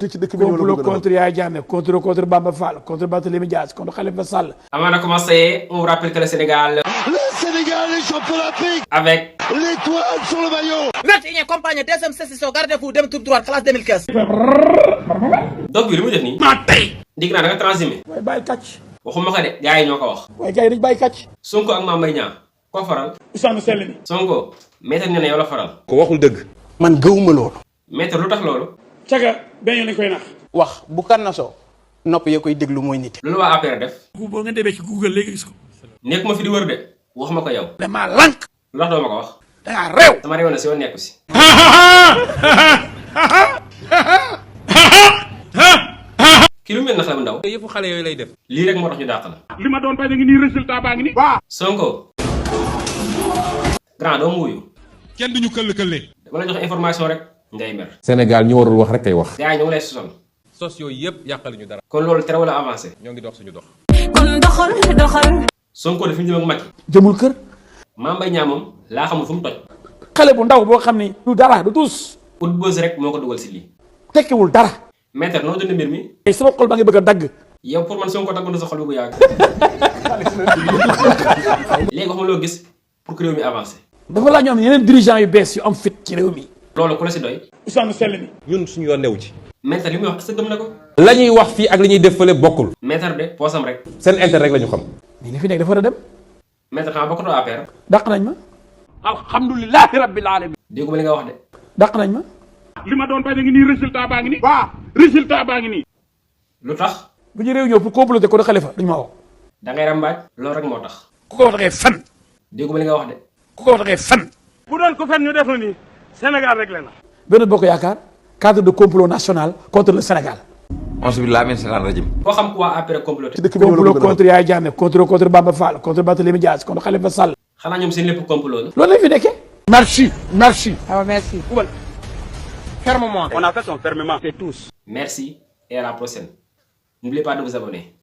ci dëkk bi complot contre Yaya Jammeh, contre Bamba Fall, contre Barthélémy Dias, contre Khalifa Sall. Avant de commencer, on vous rappelle que le Sénégal est champion d'Afrique avec l'étoile sur le maillot. 21e campagne deuxième session garde-fou dem tour droit classe 2015. donc bi li muy def nii. maa tey. dig naa da nga transhumé. waaye bàyyi kàcc. waxuma ko de gars yi ñoo ko wax. waaye gars yi dañu bàyyi kàcc. Sonko ak Mame Mbaye Niang koo faral. Ousmane Sell mi. Sonko maître nee na yow la faral. ko waxul dëgg. man gëwuma loolu. maître lu tax loolu. caga benn yoon lañ koy nax. wax bu kan na soo nopp ya koy déglu mooy nit. loolu waa APR def. boo nga demee ci Google léegi gis ko. nekk ma fi di wër de wax ma ko yow. damaa lànk. lu tax doo ma ko wax. dangaa réew. sama réew na si yoon nekku si. kii lu mel nax la bu ndaw. yëfu xale yooyu lay def. lii rek moo tax ñu dàq la. li ma doon bañ a ngi nii résultat baa ngi nii. waaw. Sonko. grand doo mu wuyu. kenn duñu këll-këllee. dama la jox information rek ngay mer. Sénégal ñu warul wax rek kay wax. gars yi ñu ngi lay sosal. sos yooyu yëpp yàqaluñu dara. kon loolu tere wala avancé. ñoo ngi dox suñu dox. kon doxal. Sonko dafa ñu jëm ak Macky. jëmul kër. Mame Mbaye Niang moom laa xamul fu mu toj. xale bu ndaw boo xam ni. du dara du tuus. ut bës rek moo ko dugal si lii. tekkiwul dara. maître noo dund mbir mi. tey sama xol ba ngi bëgg a dagg. yow pour man Sonko daggoon na sa xol bi bu yàgg. léegi wax ma loo gis pour que réew mi avancé. dafa laa ñu am yeneen dirigeants yu bees yu am fit ci réew mi. loolu ku la si doy. Ousmane Sell mi. ñun suñu yoon newu ci. maître li muy wax est-ce que gëm na ko. la ñuy wax fii ak li ñuy def fële bokkul. maître de poosam rek. seen intérêt rek la ñu xam. mais li fi nekk dafa war a dem. maître xanaa bokkatoo APR. dàq nañ ma. alhamdulilahi rabbil alamin. déggu ma li nga wax de. dàq nañ ma. li ma doon bañ a ngi nii résultat baa ngi nii. waaw résultat baa ngi nii. lu tax. bu ñu réew ñëw pour comploter ko de Khalifa duñu ma woo. da ngay rambaaj. loolu rek moo tax. ku ko wax da ngay fen. déggu ma li nga wax de. ku ko wax da ngay fen. bu doon ko fen ñu def na nii Sénégal rek la na. Benno Bokk Yaakaar cadre de complot national contre le Sénégal. Alhamdulillah min seytaan rajim. koo xam ku waa APR comploté. ci dëkk bi complot contre Yaya Jammeh, contre Bamba Fall, contre Barthélémy Dias, contre Khalifa Sall. xanaa ñoom seen lépp complot la. loolu lañ fi nekkee. merci. merci. Ferme-moi. On a fait son fermement. C'est tous. merci et à la prochaine. N'oubliez pas de vous abonner.